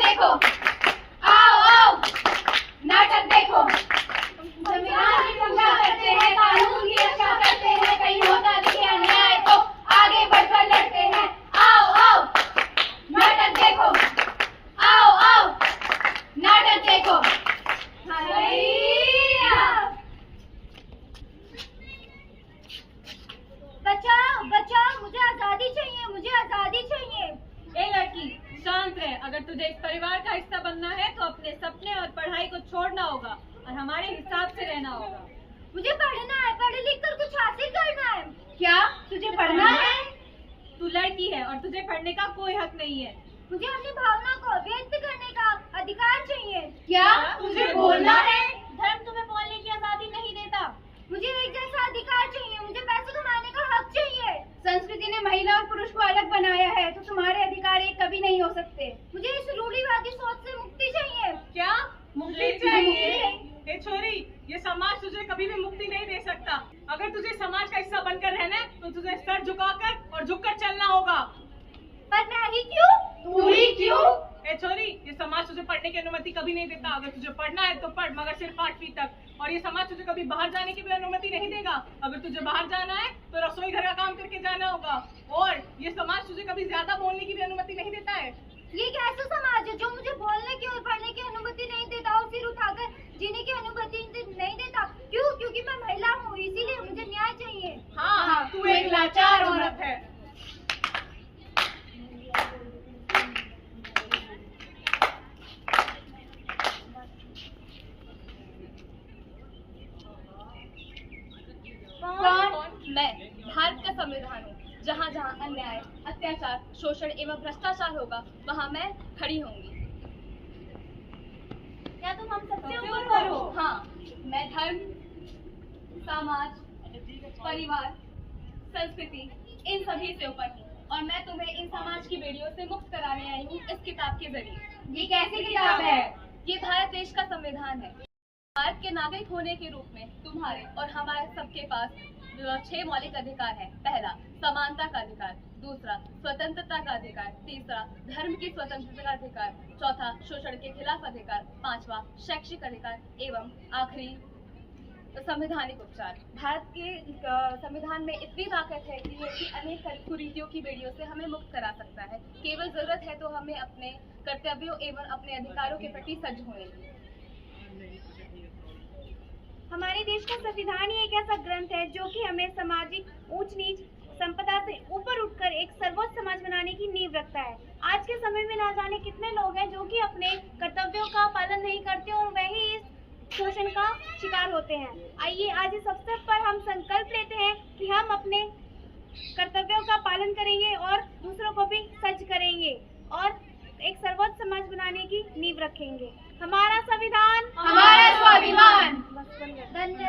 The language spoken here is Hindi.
देखो, आओ आओ नाटक देखो। संविधान की पूजा करते हैं, कानून की रक्षा करते हैं, कहीं होता दिखे अन्याय तो आगे बढ़कर लड़ते हैं। आओ आओ नाटक देखो, आओ आओ नाटक देखो। बचाओ बचाओ, मुझे आजादी चाहिए, मुझे आजादी चाहिए। ए लड़की शांत रह। अगर तुझे इस परिवार का हिस्सा बनना है तो अपने सपने और पढ़ाई को छोड़ना होगा और हमारे हिसाब से रहना होगा। मुझे पढ़ना है, पढ़ लिख कर कुछ हासिल करना है। क्या तुझे पढ़ना है? तू लड़की है और तुझे पढ़ने का कोई हक नहीं है। मुझे अपनी भावना को व्यक्त करने का अधिकार चाहिए। क्या तुझे बोलना है? धर्म तुम्हें बोलने की आजादी नहीं देता। मुझे एक जैसा अधिकार चाहिए, मुझे पैसे कमाने का हक चाहिए। संस्कृति ने महिला और पुरुष को अलग बनाया है तो तुम्हारे अधिकार एक कभी नहीं हो सकते। मुझे इस रूढ़िवादी सोच से मुक्ति चाहिए। क्या मुक्ति चाहिए? ए छोरी, ये समाज तुझे कभी भी मुक्ति नहीं दे सकता। अगर तुझे समाज का हिस्सा बनकर रहना है तो तुझे सर झुकाकर और झुककर चलना होगा। पर मैं ही क्यों? तू ही क्यों? ए छोरी, ये समाज तुझे पढ़ने की अनुमति कभी नहीं देता। अगर तुझे पढ़ना है तो पढ़, मगर सिर्फ 8वीं तक। और ये समाज तुझे कभी बाहर जाने की भी अनुमति नहीं देगा। अगर तुझे बाहर जाना है तो रसोई घर का काम करके जाना होगा। और ये समाज तुझे कभी ज्यादा बोलने की भी अनुमति नहीं देता है। ये कैसा समाज है जो मुझे बोलने की और पढ़ने की अनुमति नहीं देता और सिर उठाकर जीने की अनुमति नहीं देता? क्यों? क्योंकि मैं महिला हूँ, इसीलिए मुझे न्याय चाहिए। हाँ, तू एक लाचार औरत है। मैं भारत का संविधान हूँ। जहाँ जहाँ अन्याय, अत्याचार, शोषण एवं भ्रष्टाचार होगा वहाँ मैं खड़ी होंगी। क्या तुम हम सबसे ऊपर हो? हाँ, मैं धर्म, समाज, परिवार, संस्कृति इन सभी से ऊपर हूँ और मैं तुम्हें इन समाज की बेड़ियों से मुक्त कराने आई हूँ इस किताब के जरिए। ये कैसी किताब है? ये भारत देश का संविधान है। भारत के नागरिक होने के रूप में तुम्हारे और हमारे सबके पास 6 मौलिक अधिकार हैं। पहला, समानता का अधिकार। दूसरा, स्वतंत्रता का अधिकार। तीसरा, धर्म की स्वतंत्रता का अधिकार। चौथा, शोषण के खिलाफ अधिकार। पांचवा, शैक्षिक अधिकार एवं आखिरी संवैधानिक उपचार। भारत के संविधान में इतनी ताकत है कि ये अनेक कुरीतियों की बेड़ियों से हमें मुक्त करा सकता है। केवल जरूरत है तो हमें अपने कर्तव्यों एवं अपने अधिकारों के प्रति सज्ज होने की। हमारे देश का संविधान ही एक ऐसा ग्रंथ है जो कि हमें सामाजिक ऊंच नीच संपदा से ऊपर उठकर एक सर्वोच्च समाज बनाने की नींव रखता है। आज के समय में ना जाने कितने लोग हैं जो कि अपने कर्तव्यों का पालन नहीं करते और वही इस शोषण का शिकार होते हैं। आइए आज इस अवसर पर हम संकल्प लेते हैं कि हम अपने कर्तव्यों का पालन करेंगे और दूसरों को भी सज्ज करेंगे और एक सर्वोच्च समाज बनाने की नींव रखेंगे। हमारा संविधान, हमारा स्वाभिमान। धन्यवाद।